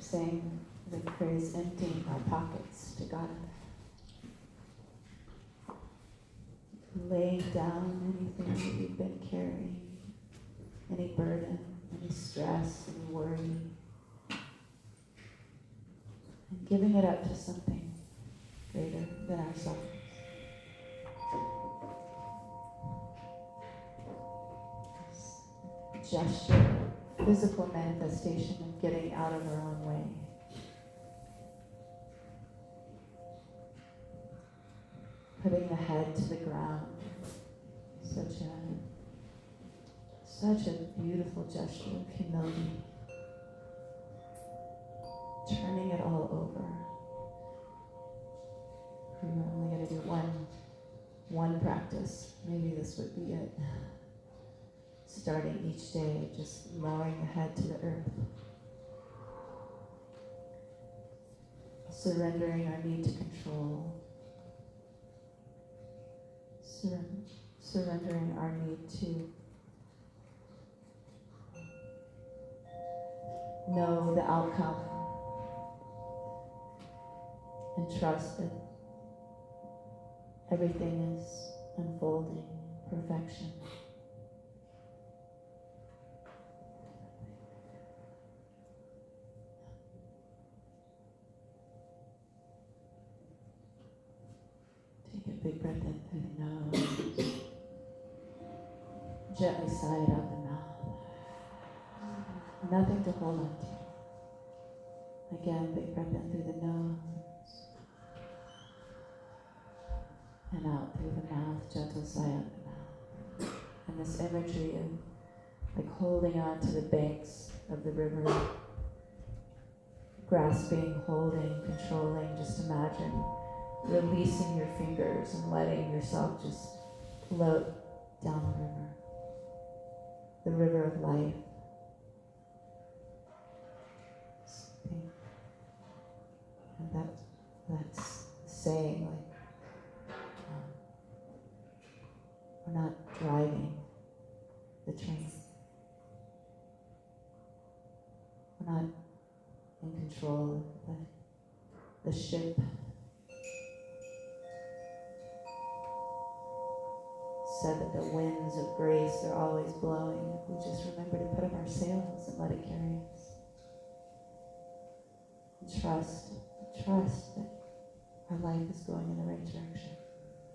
saying the phrase, emptying our pockets to God. Laying down anything that you've been carrying, any burden, any stress, any worry, and giving it up to something greater than ourselves. This gesture, physical manifestation of getting out of our own way. Putting the head to the ground. Such a beautiful gesture of humility. Turning it all over. We're only going to do one practice. Maybe this would be it. Starting each day, just lowering the head to the earth. Surrendering our need to control. Surrendering our need to know the outcome and trust that everything is unfolding in perfection. Take a big breath in through the nose. Gently sigh it out the mouth. Nothing to hold on to. Again, big breath in through the nose. And out through the mouth, gentle sigh out the mouth. And this imagery of like holding on to the banks of the river, grasping, holding, controlling, just imagine releasing your fingers and letting yourself just float down the river of life. And that's saying like we're not driving the train. We're not in control of the ship. Said that the winds of grace are always blowing if we just remember to put up our sails and let it carry us. And trust that our life is going in the right direction,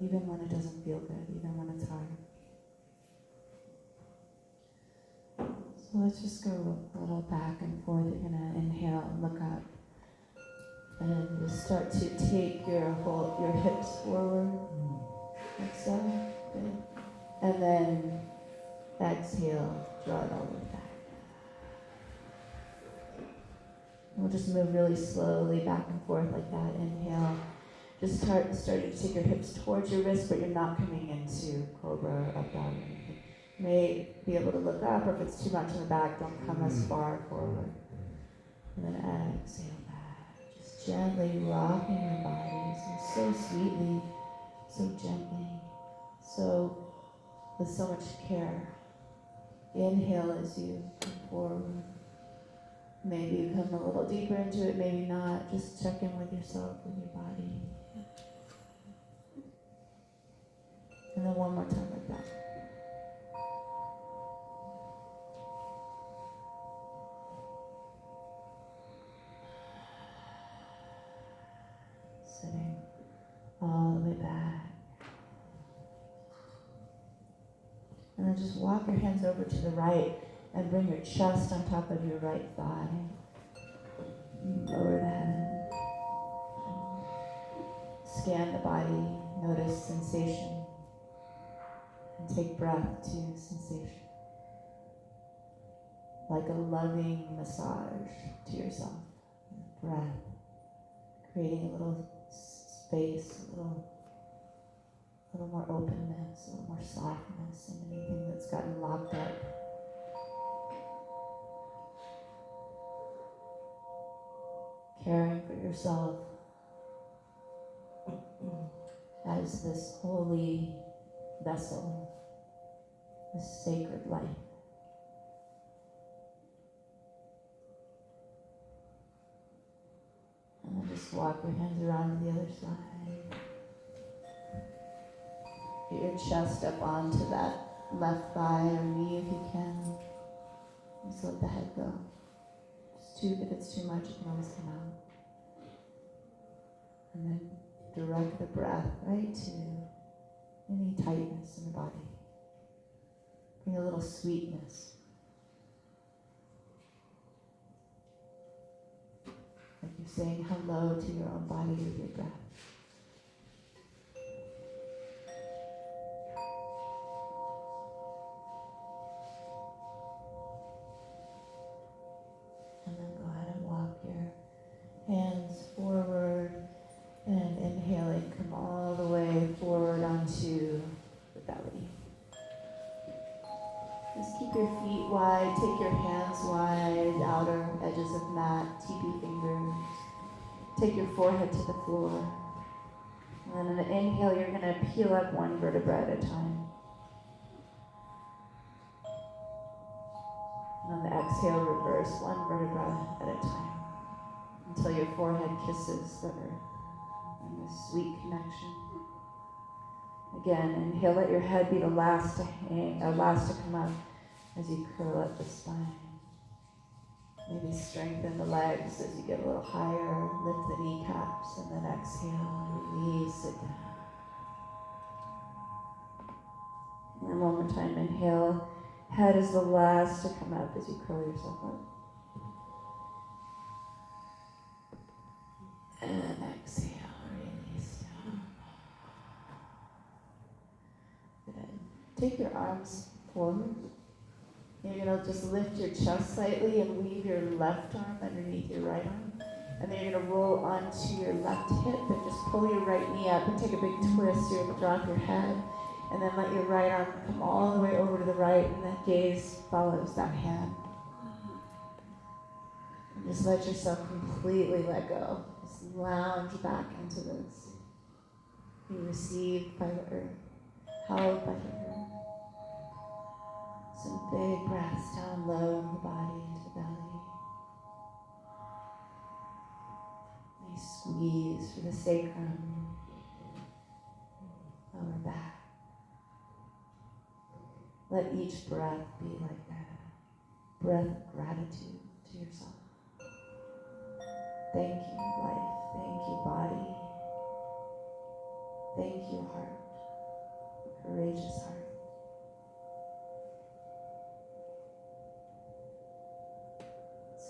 even when it doesn't feel good, even when it's hard. So let's just go a little back and forth. You're going to inhale and look up. And just start to take your hips forward, like so. Good. And then exhale, draw it all the way back. We'll just move really slowly back and forth like that. Inhale. Just starting to take your hips towards your wrist, but you're not coming into cobra or up dog or anything. You may be able to look up, or if it's too much in the back, don't come as far forward. And then exhale back. Just gently rocking your bodies, so sweetly, so gently, with so much care. Inhale as you come forward. Maybe you come a little deeper into it, maybe not. Just check in with yourself, with your body. And then one more time like that. Sitting all the way back. And then just walk your hands over to the right and bring your chest on top of your right thigh. Lower the head. Scan the body, notice sensation, and take breath to sensation. Like a loving massage to yourself. Breath, creating a little space, a little more openness, a little more softness in anything that's gotten locked up. Caring for yourself as this holy vessel, this sacred life. just walk your hands around to the other side. Get your chest up onto that left thigh or knee if you can. Just let the head go. If it's too much, it can always come out. And then direct the breath right to any tightness in the body. Bring a little sweetness. Like you're saying hello to your own body with your breath. And then go ahead and walk your hands forward and inhaling, come all the way forward onto the belly. Just keep your feet wide, take your hands wide, outer edges of mat, teepee fingers. Take your forehead to the floor. And then on the inhale, you're going to peel up one vertebra at a time. And on the exhale, reverse one vertebra at a time until your forehead kisses the earth and this sweet connection. Again, inhale, let your head be the last to hang, last to come up as you curl up the spine. Maybe strengthen the legs as you get a little higher, lift the kneecaps, and then exhale, release it down. And then one more time, inhale, head is the last to come up as you curl yourself up. And exhale, release down. Good. Take your arms forward. You're going to just lift your chest slightly and weave your left arm underneath your right arm. And then you're going to roll onto your left hip and just pull your right knee up and take a big twist. You're going to drop your head and then let your right arm come all the way over to the right and that gaze follows that hand. And just let yourself completely let go. Just lounge back into this. Be received by the earth, held by the earth. Some big breaths down low in the body, into the belly. Nice squeeze for the sacrum, lower back. Let each breath be like a breath of gratitude to yourself. Thank you, life. Thank you, body. Thank you, heart. Courageous heart.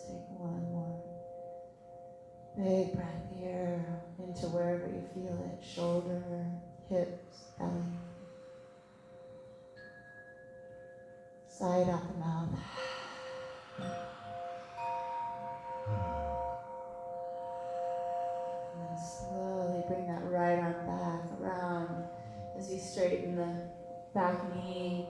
Take one more big breath here into wherever you feel it, shoulder, hips, belly. Side out the mouth. And then slowly bring that right arm back around as you straighten the back knee,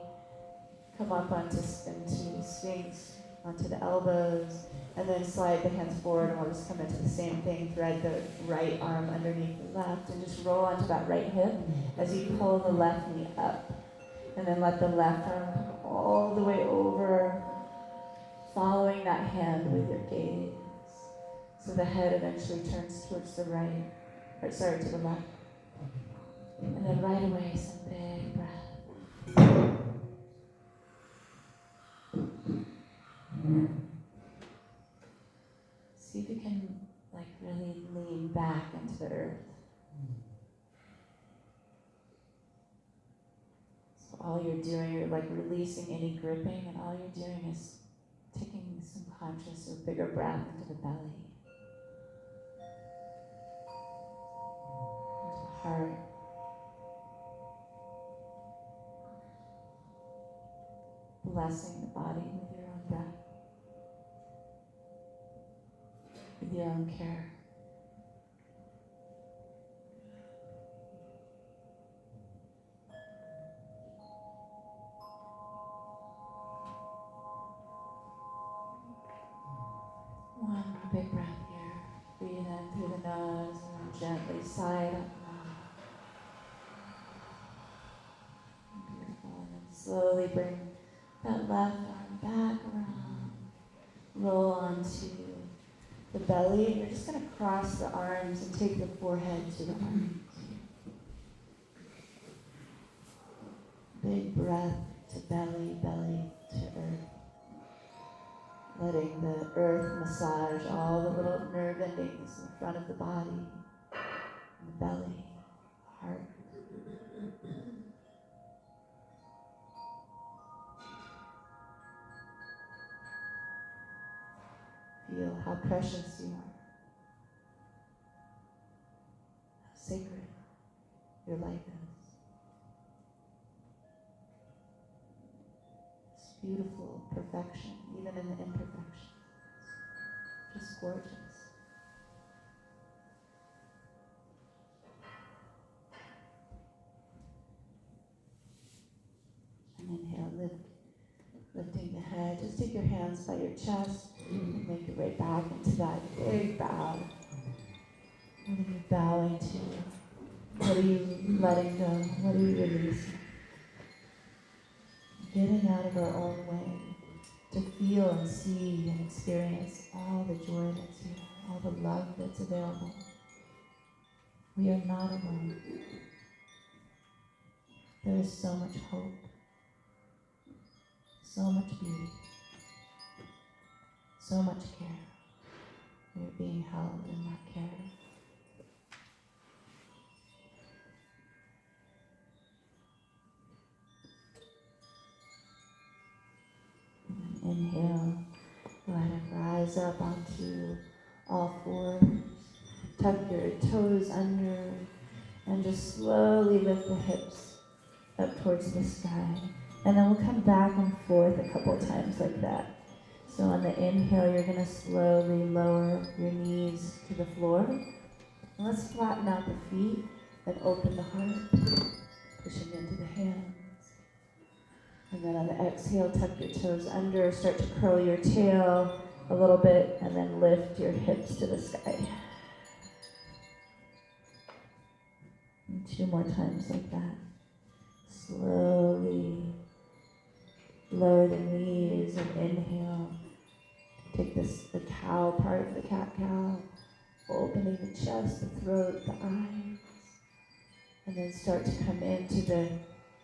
come up into Sphinx, onto the elbows, and then slide the hands forward, and we'll just come into the same thing. Thread the right arm underneath the left, and just roll onto that right hip as you pull the left knee up. And then let the left arm come all the way over, following that hand with your gaze. So the head eventually turns towards the to the left. And then right away, some big breath. See if you can really lean back into the earth. So all you're doing, you're releasing any gripping, and all you're doing is taking some conscious or bigger breath into the belly, into the heart. Blessing the body with your own breath, with your own care. One big breath here. Breathe in through the nose and then gently sigh it up. Beautiful. And then slowly bring that left arm back around. Roll onto the belly. You're just going to cross the arms and take the forehead to the arms. Big breath to belly, belly to earth. Letting the earth massage all the little nerve endings in the front of the body, the belly, the heart. Feel how precious you are, how sacred your life is. This beautiful perfection, even in the imperfection. Just gorgeous. And inhale, lifting the head. Just take your hands by your chest and make your way back into that big bow. What are you bowing to? What are you letting go? What are you releasing? Getting out of our own way to feel and see and experience all the joy that's here, all the love that's available. We are not alone. There is so much hope, so much beauty, so much care. We are being held in that care. Inhale, go ahead and rise up onto all fours. Tuck your toes under and just slowly lift the hips up towards the sky. And then we'll come back and forth a couple times like that. So on the inhale, you're going to slowly lower your knees to the floor. And let's flatten out the feet and open the heart, pushing into the hands. And then on the exhale, tuck your toes under, start to curl your tail a little bit, and then lift your hips to the sky. And 2 more times like that. Slowly lower the knees and inhale. Take the cow part of the cat-cow, opening the chest, the throat, the eyes. And then start to come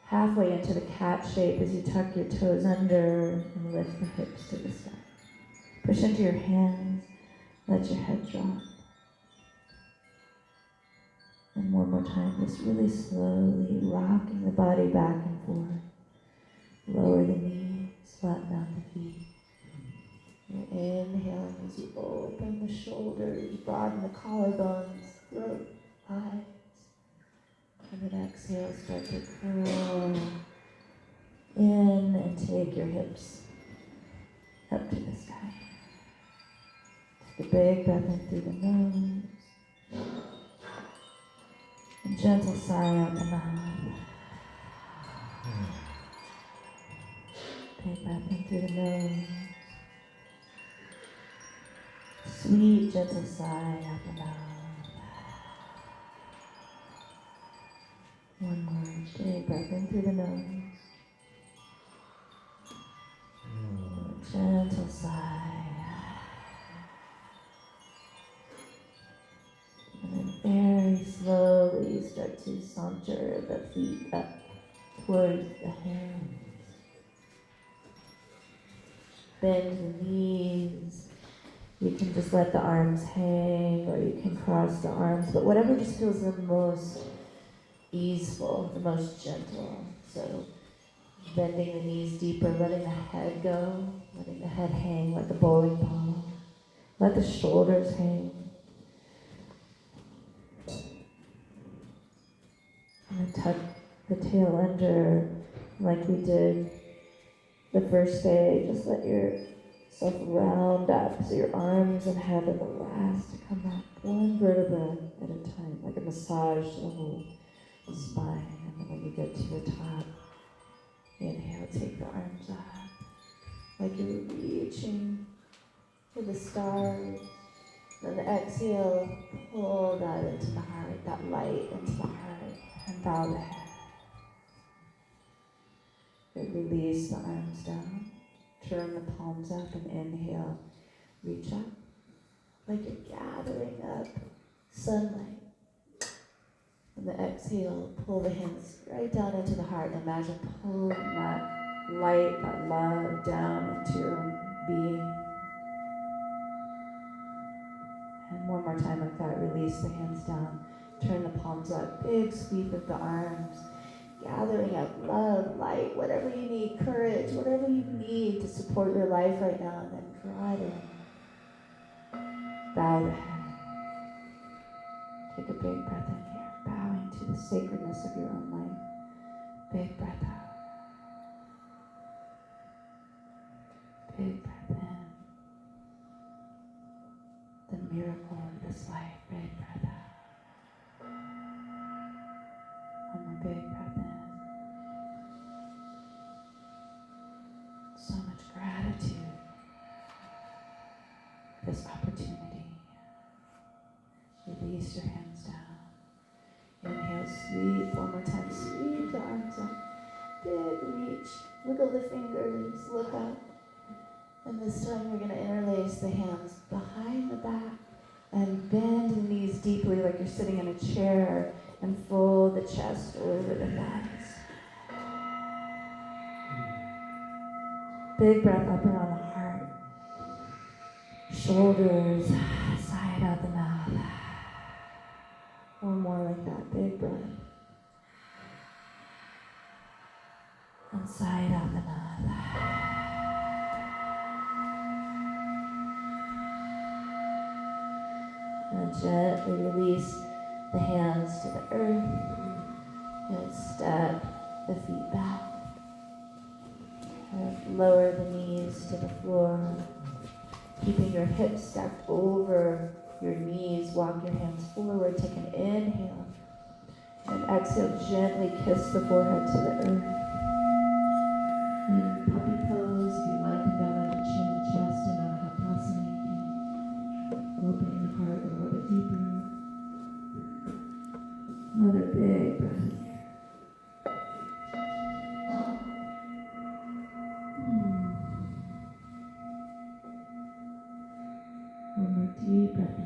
halfway into the cat shape as you tuck your toes under and lift the hips to the sky. Push into your hands, let your head drop. And one more time, just really slowly rocking the body back and forth. Lower the knees, flatten out the feet. You're inhaling as you open the shoulders, broaden the collarbones, throat, eyes. And then exhale, start to curl in and take your hips up to the sky. Take a big breath in through the nose. A gentle sigh out the mouth. Big breath in through the nose. Sweet, gentle sigh out the mouth. One more big breath in through the nose. Gentle sigh. And then very slowly start to saunter the feet up towards the hands. Bend the knees. You can just let the arms hang, or you can cross the arms, but whatever just feels the most easeful, the most gentle. So bending the knees deeper, letting the head go, letting the head hang like a bowling ball. Let the shoulders hang. And then tuck the tail under like we did the first day. Just let yourself round up so your arms and head are the last to come back, one vertebra at a time, like a massage to the whole spine. And then when you get to the top, inhale, take the arms up like you're reaching for the stars. Then exhale, pull that into the heart, that light into the heart, and bow the head. Good, release the arms down. Turn the palms up and inhale, reach up. like you're gathering up sunlight. And the exhale, pull the hands right down into the heart. Imagine pulling that light, that love down into your own being. And one more time like that, release the hands down. Turn the palms up, big sweep of the arms. Gathering up love, light, whatever you need, courage, whatever you need to support your life right now. And then draw it in. Bow the head. Take a big breath in here, bowing to the sacredness of your own life. Big breath out. Big breath in. The miracle of this life. Big breath out. One more big breath in. So much gratitude for this opportunity. Release your hands down. Inhale, sweep. One more time, sweep the arms up. Big reach. Wiggle the fingers. Look up. And this time you're going to interlace the hands behind the back and bend the knees deeply like you're sitting in a chair and fold the chest over the thighs. Big breath up around the heart. Shoulders, side out the mouth. One more like that, big breath. And side out the mouth. And gently release the hands to the earth. And step the feet back. And lower the knees to the floor. Keeping your hips stacked over your knees, walk your hands forward. Take an inhale. And exhale, gently kiss the forehead to the earth. And puppy pose, if you want to come down onto chin to chest and Anahatasana, you can open your heart a little bit deeper. Another big breath. One more deep breath in.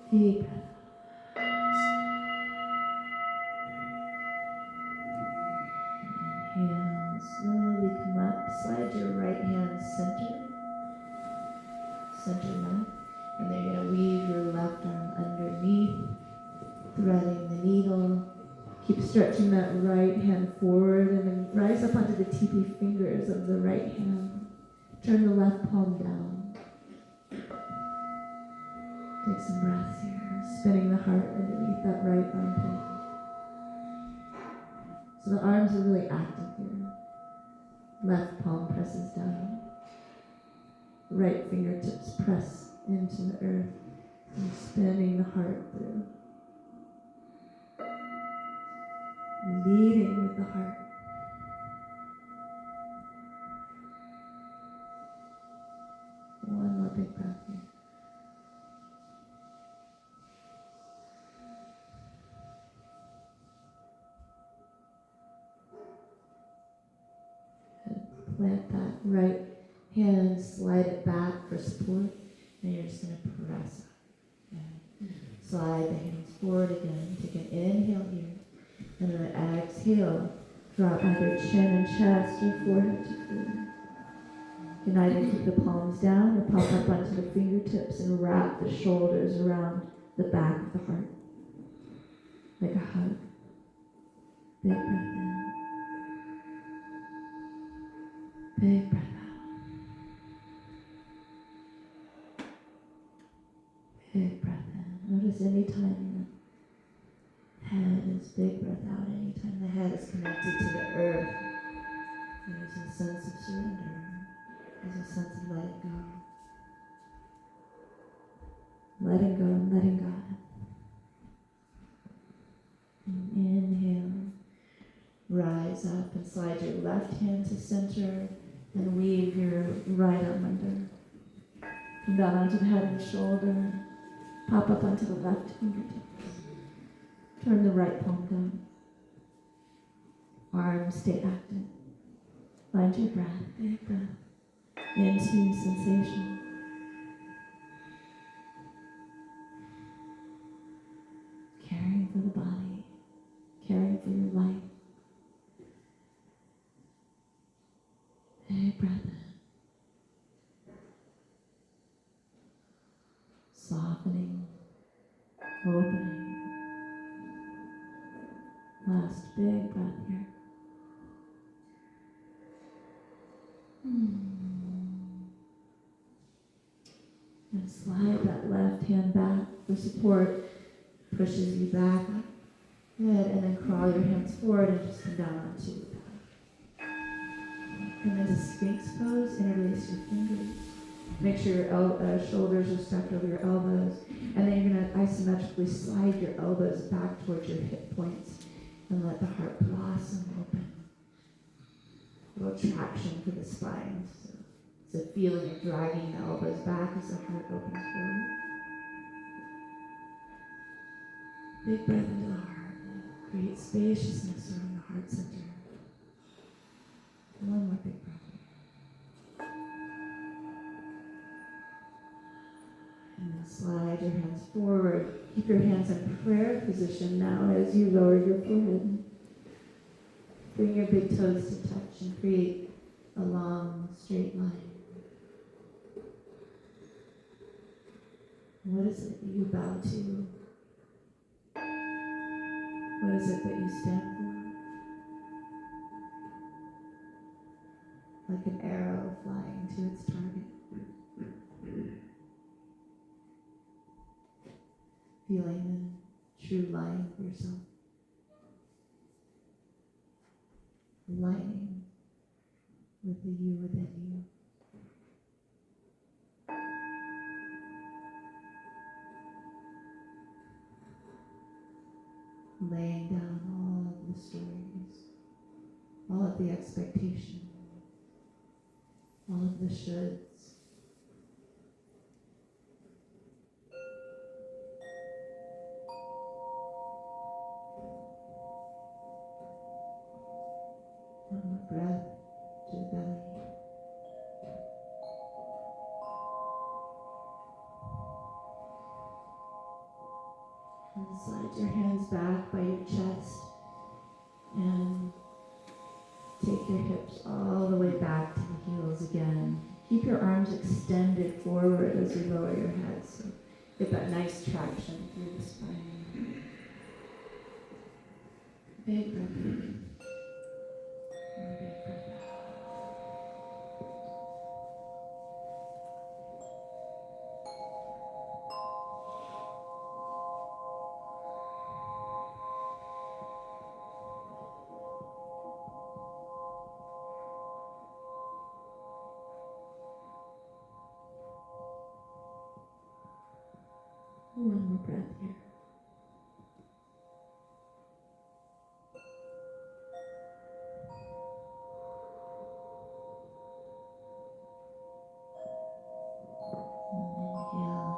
Deep breath out. Inhale, slowly come up. Slide your right hand center left. And then you're going to weave your left arm underneath, threading the needle. Keep stretching that right hand forward and then rise up onto the teepee fingers of the right hand. Turn the left palm down. Take some breaths here, spinning the heart underneath that right armpit. So the arms are really active here. Left palm presses down. Right fingertips press into the earth and spinning the heart through. Leading with the heart. One more big breath here. And plant that right hand, slide it back for support, and you're just going to press up. And slide the hands forward again. Take an inhale here. And then exhale, drop either chin and chest or forehead to floor. You can either keep the palms down or pop up onto the fingertips and wrap the shoulders around the back of the heart. Like a hug. Big breath in. Big breath out. Big breath in. Notice any time head is big breath out. Anytime the head is connected to the earth, there's a sense of surrender. There's a sense of letting go. Letting go and letting God. And inhale. Rise up and slide your left hand to center and weave your right arm under. Come down onto the head and shoulder. Pop up onto the left fingertips. Turn the right palm down. Arms stay active. Find your breath. Big breath. into sensation. Caring for the body, caring for your life. Big breath in. Softening, opening. Last big breath here. And slide that left hand back for support. Pushes you back. Good. And then crawl your hands forward and just come down onto your back. And as a Sphinx pose, interlace your fingers. Make sure your shoulders are stacked over your elbows. And then you're going to isometrically slide your elbows back towards your hip points and let the heart blossom open. A little traction for the spine. So it's a feeling of dragging the elbows back as the heart opens forward. Big breath into the heart. Create spaciousness around the heart center. One more big breath. And then slide your hands forward. Keep your hands in prayer position now as you lower your forehead. Bring your big toes to touch and create a long, straight line. What is it that you bow to? What is it that you stand for? Like an arrow flying to its target. Feeling the true line of yourself. Aligning with the you within you. Laying down all of the stories, all of the expectations, all of the shoulds. One more breath to the belly. And slide your hands back by your chest and take your hips all the way back to the heels again. Keep your arms extended forward as you lower your head, so get that nice traction through the spine. Big breath in. And big breath out. One more breath here. Inhale,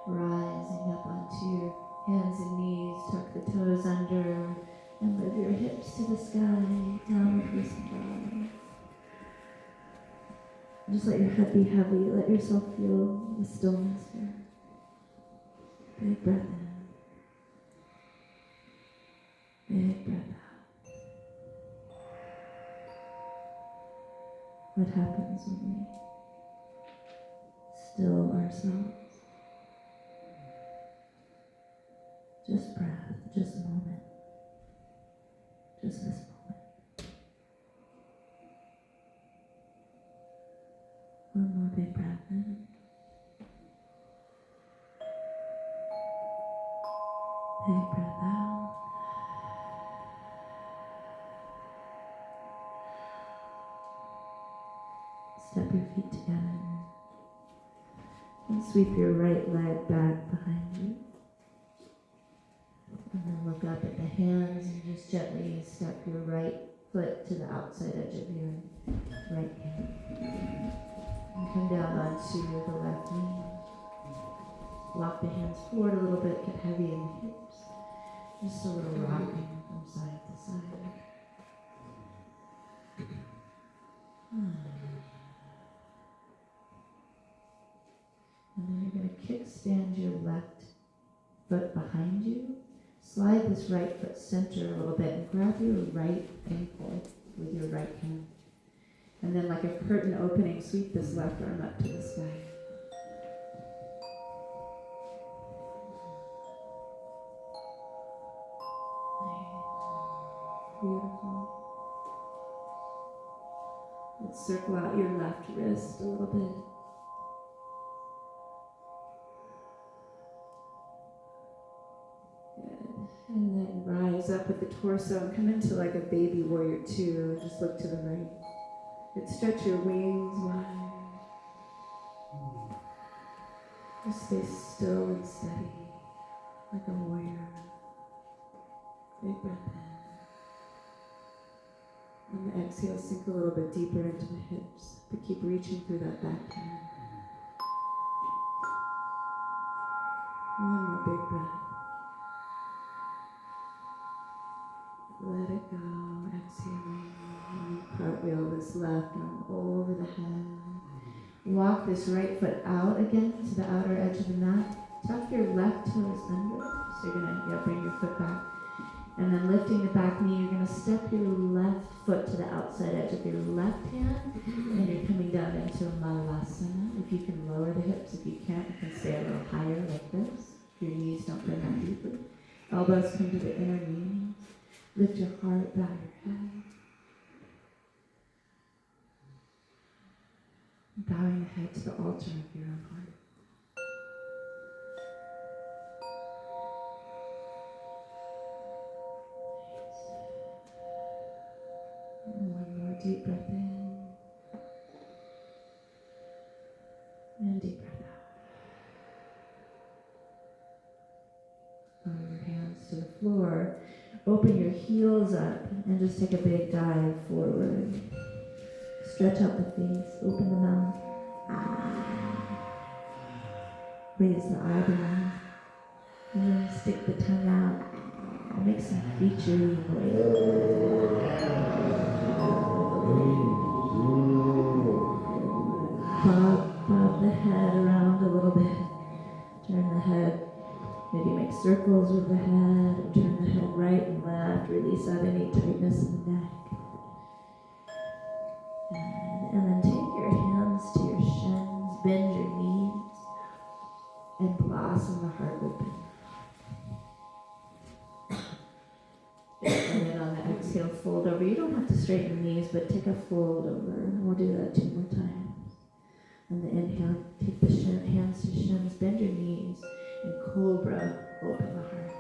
rising up onto your hands and knees, tuck the toes under, and lift your hips to the sky, downward facing dog. Just let your head be heavy, let yourself feel the stillness here. Big breath in. Big breath out. What happens when we still ourselves? Just breath, just a moment. Just this moment. One more big breath in. Big breath out. Step your feet together. And sweep your right leg back behind you. And then look up at the hands and just gently step your right foot to the outside edge of your right hand. And come down onto the left knee. Walk the hands forward a little bit, get heavy in the hips. Just a little rocking from side to side. extend your left foot behind you. Slide this right foot center a little bit and grab your right ankle with your right hand. And then like a curtain opening, sweep this left arm up to the sky. Beautiful. Let's circle out your left wrist a little bit. Good. And then rise up with the torso and come into like a baby warrior two. Just look to the right. Good. Stretch your wings wide. Just stay still and steady like a warrior. Big breath in. On the exhale, sink a little bit deeper into the hips, but keep reaching through that back hand. One more big breath. Let it go, exhaling. And cartwheel this left arm over the head. Walk this right foot out again to the outer edge of the mat. Tuck your left toes under. So you're going to bring your foot back. And then lifting the back knee, you're going to step your left foot to the outside edge of your left hand, and you're coming down into Malasana. If you can lower the hips, if you can't, you can stay a little higher like this. Your knees don't bend down deeply. Elbows come to the inner knees. Lift your heart, bow your head. Bowing the head to the altar of your own heart. One more deep breath in. And deep breath out. Lower your hands to the floor. Open your heels up and just take a big dive forward. Stretch out the face. Open the mouth. Raise the eyebrows. And then stick the tongue out. And make some featurey noise. Bob the head around a little bit. Turn the head, maybe make circles with the head, or turn the head right and left. Release out any tightness in the neck. And then take your hands to your shins, bend your knees, and blossom the heart open. And then on the exhale, fold over. You don't have to straighten the knees, but take a fold over. And we'll do that 2 more times. On the inhale, take the hands to shins, bend your knees, and cobra, open the heart.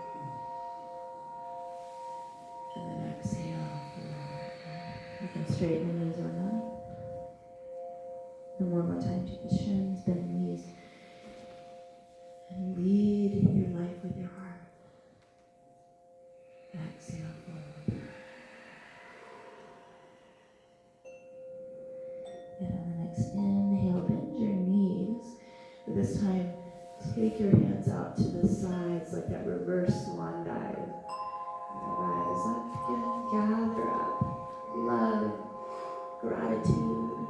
And then exhale. You can straighten the knees or not. And one more time, take the shins, bend the knees, and lead your life with your heart. Exhale, forward. And on the next inhale, bend your knees. But this time, take your hands out to the sides like that reverse swan dive. Rise up again, gather up love, gratitude,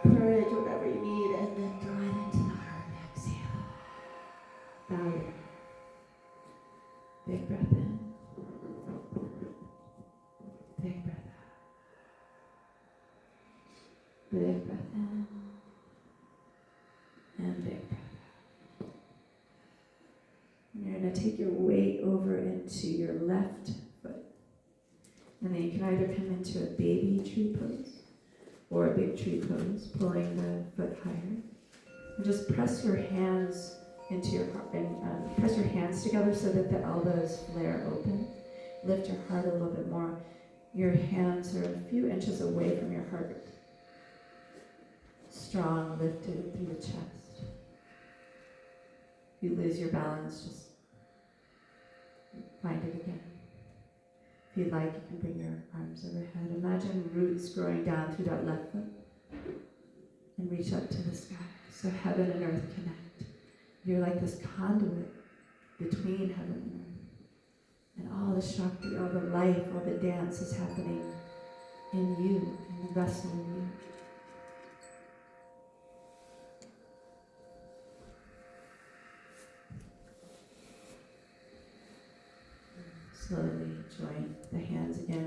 courage, whatever you need, and then draw it into the heart. Exhale. Bow your head. Big breath in. Big breath out. Big breath in. And big breath out. And you're going to take your weight over into your left foot. And then you can either come into a baby tree pose or a big tree pose, pulling the foot higher. And just press your hands into your heart and press your hands together so that the elbows flare open. Lift your heart a little bit more. Your hands are a few inches away from your heart. Strong, lifted through the chest. If you lose your balance, just find it again. If you'd like, you can bring your arms overhead. Imagine roots growing down through that left foot and reach up to the sky. So heaven and earth connect. You're like this conduit between heaven and earth. And all the Shakti, all the life, all the dance is happening in you, in the vessel in you.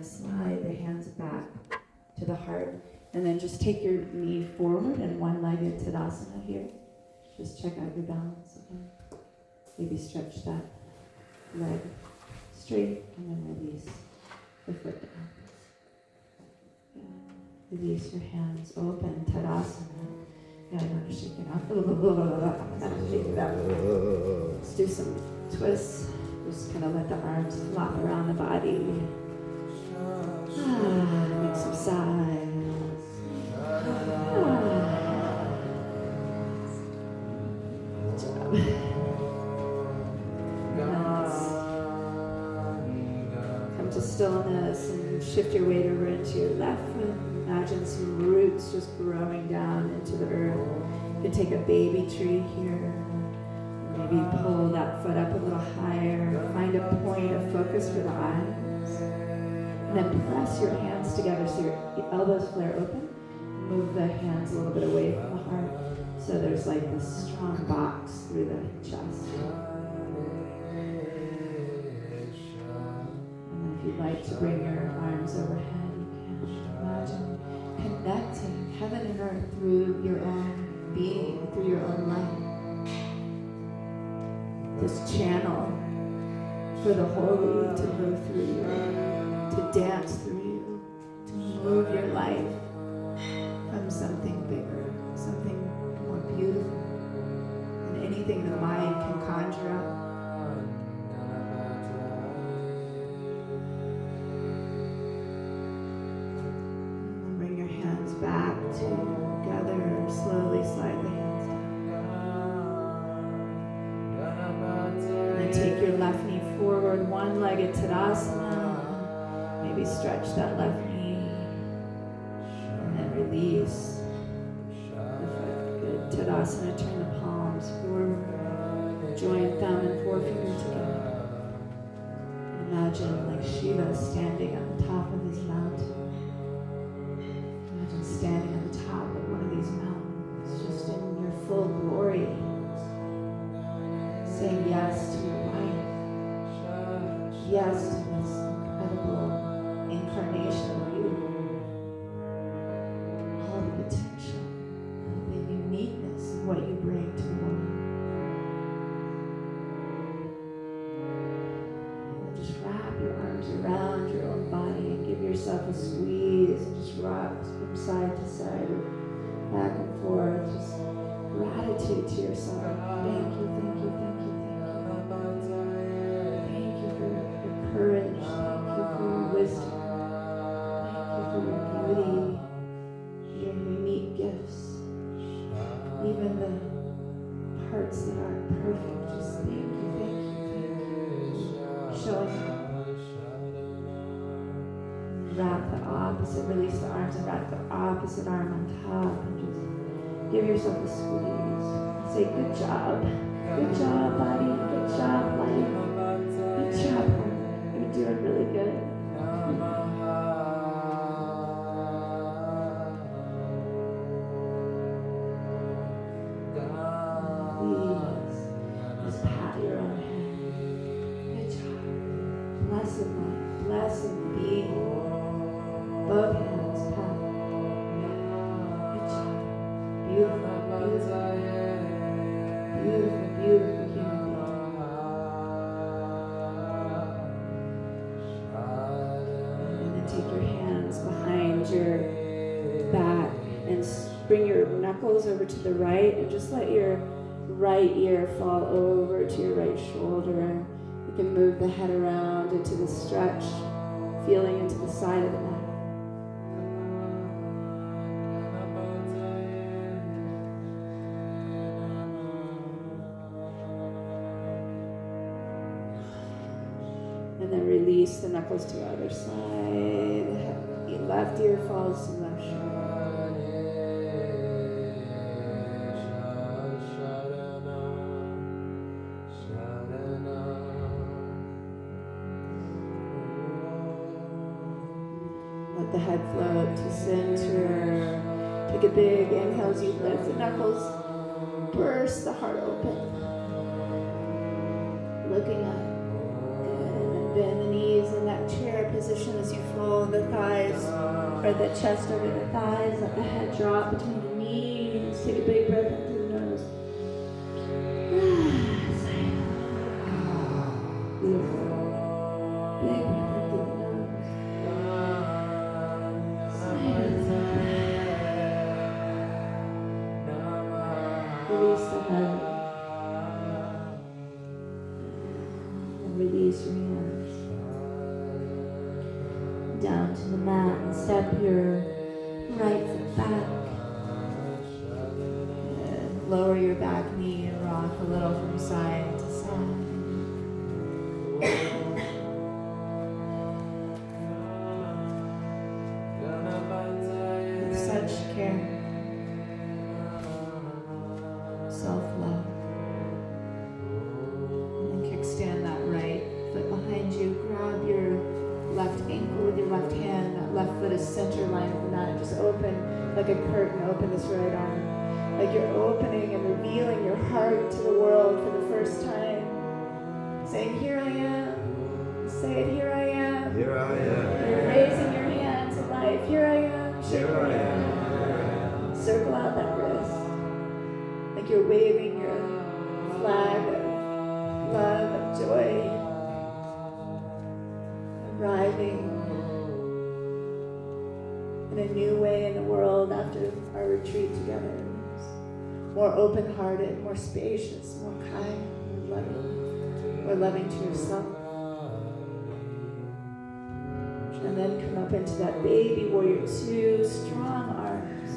slide the hands back to the heart. And then just take your knee forward and one-legged Tadasana here. Just check out your balance again. Maybe stretch that leg straight and then release the foot down. Yeah. Release your hands open, Tadasana. Yeah, I want to shake it out. Shake it out. Let's do some twists. Just kind of let the arms flop around the body. Make some sighs. Good job. Come to stillness and shift your weight over into your left foot. Imagine some roots just growing down into the earth. You can take a baby tree here. Maybe pull that foot up a little higher. Find a point of focus for the eyes. And then press your hands together so your elbows flare open. Move the hands a little bit away from the heart. So there's like this strong box through the chest. And then if you'd like to bring your arms overhead, you can imagine connecting heaven and earth through your own being, through your own life. This channel for the holy to move through you, to dance through you, to move your life from something bigger, something more beautiful than anything the mind can conjure up. And bring your hands back together, slowly slide the hands down. And then take your left knee forward, one-legged Tadasana. Maybe stretch that left knee. And then release the foot. Good. Tadasana, turn the palms forward. Join thumb and forefinger together. And imagine like Shiva standing on the top of his mountain. Imagine standing on the top of one of these mountains, just in your full glory. Saying yes to your life. Yes to this incredible incarnation of you. All the potential, the uniqueness of what you bring to the world. And just wrap your arms around your own body and give yourself a squeeze and just rock from side to side, back and forth. Just gratitude to yourself. Thank you, thank you, thank you. Thank you for your courage. Thank you for your wisdom. Thank you for your beauty, your unique gifts. Even the parts that aren't perfect, just thank you, thank you. Showing up. Wrap the opposite, release the arms and wrap the opposite arm on top and just give yourself a squeeze. Say, good job. Good job, body. Good job, life. Good job, heart. You're doing really good. Please, just pat your own head. Good job. Blessed life. Blessed being. Both hands pat. Good job. Beautiful, beautiful. Beautiful, beautiful human being. And then take your hands behind your back and bring your knuckles over to the right and just let your right ear fall over to your right shoulder. You can move the head around into the stretch, feeling into the side of the neck. And then release the knuckles to the other side. The left ear falls to the left shoulder. Let the head float to center. Take a big inhale as you lift the knuckles. Burst the heart open. Looking up. Good. And then Bend the knees in that chair position as you fold the thighs or the chest over the thighs. Let the head drop between the knees. Take a big breath in through the nose. Beautiful. Big breath in through the nose. Release the head. And release your hands. Down to the mat and step your right foot back. And lower your back knee and rock a little from side to side. With such care, self-love. And then kickstand that right foot behind you. Grab your left ankle with your left hand. That left foot is center line of the mat. And just open like a curtain. Open this right arm. Like you're opening and revealing your heart to the world for the first time. Saying, here I am. Say it, here I am. Here I am. You're raising your hand to life. Here I am. Here I am. Circle out that wrist. Like you're waving your flag of love, of joy. Arriving in a new way in the world after our retreat together. More open-hearted, more spacious, more kind, more loving to yourself. And then come up into that baby warrior 2, strong arms.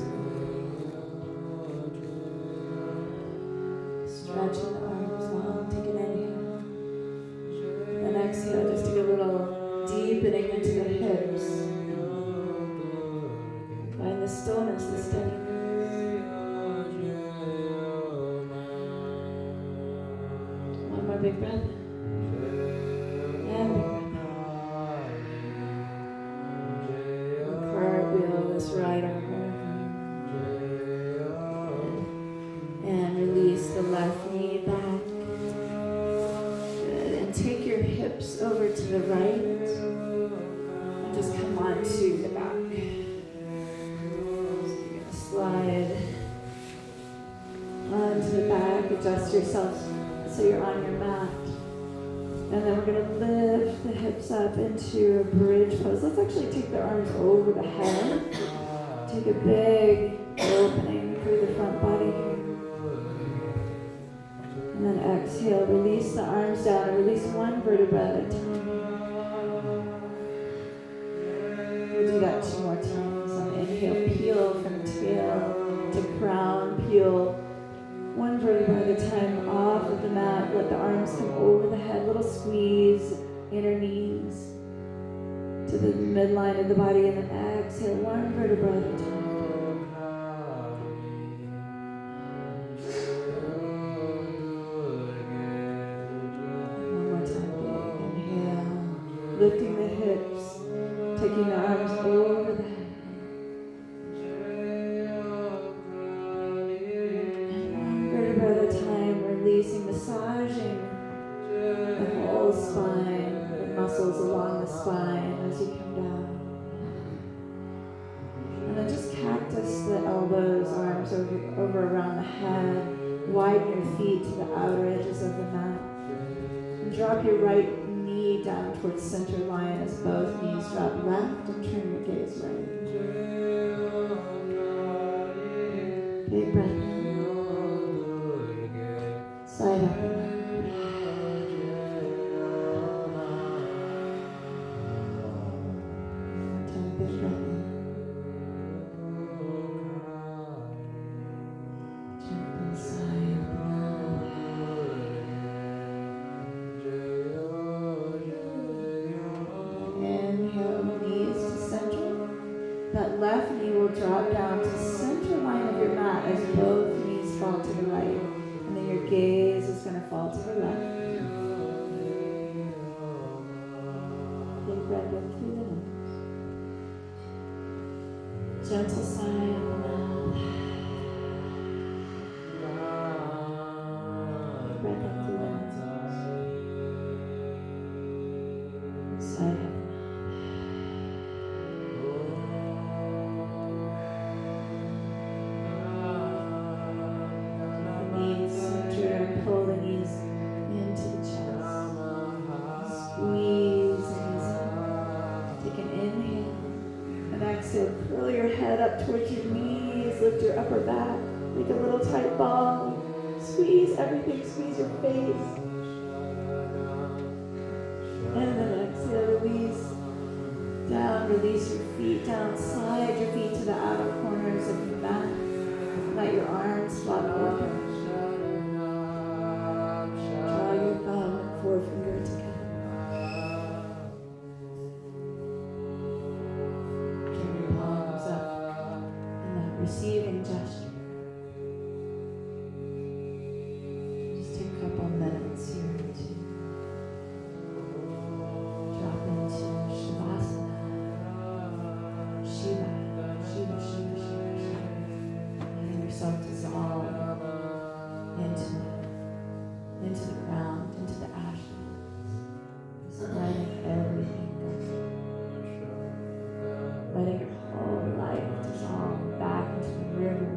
Stretching the arms long, take an inhale. And exhale, just take a little deepening into the hips. Find the stillness, the steadiness. One more big breath. And big breath. Cartwheel this right arm over. And release the left knee back. Good. And take your hips over to the right. And just come on to the back. So you're going to slide onto the back. Adjust yourself so you're on your mat. And then we're going to lift the hips up into a bridge pose. Let's actually take the arms over the head. Take a big opening through the front body here. And then exhale, release the arms down and release one vertebra at a time. We'll do that 2 more times. On the inhale, peel from tail to crown, peel one vertebra at a time off of the mat. Let the arms come over the head, little squeeze, inner knees to the midline of the body, and then exhale, one vertebra at a time. One more time, big inhale, lifting the hips, taking the arms over the head. Massaging the whole spine, the muscles along the spine as you come down. And then just cactus the elbows, arms over around the head. Widen your feet to the outer edges of the mat. And drop your right knee down towards center line as both knees drop left and turn your gaze right. Big breath. Side up. Big breath in. Gently sigh up and out. Inhale, knees to center. That left knee will drop down to center line of your mat as both knees fall to the right. And then your gaze is going to fall to the left. Big breath in through the nose. Gentle sigh of the mouth. Breath in through the nose. up towards your knees. Lift your upper back. Make a little tight ball. Squeeze everything. Squeeze your face. And then exhale, release. Down, release your feet down. Slide your feet to the outer corners of your mat. Let your arms flop open. Draw your thumb and forefinger together. Turn your palms up in that receiving gesture. Just take a couple minutes here to drop into Shavasana. Shiva, Shiva, Shiva, Shiva, Shiva. Letting yourself dissolve into the ground, into the ashes. Just letting everything go. Letting your whole life dissolve back into the river.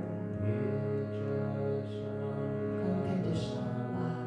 Unconditional love.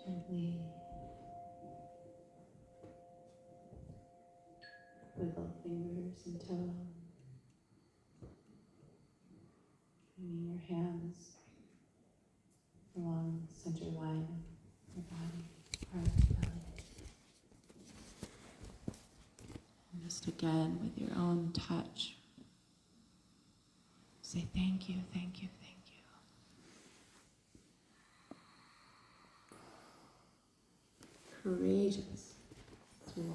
Gently wiggle fingers and toes, bringing your hands along the center line of your body, part of your belly. And just again, with your own touch, say thank you, thank you, thank you. Courageous.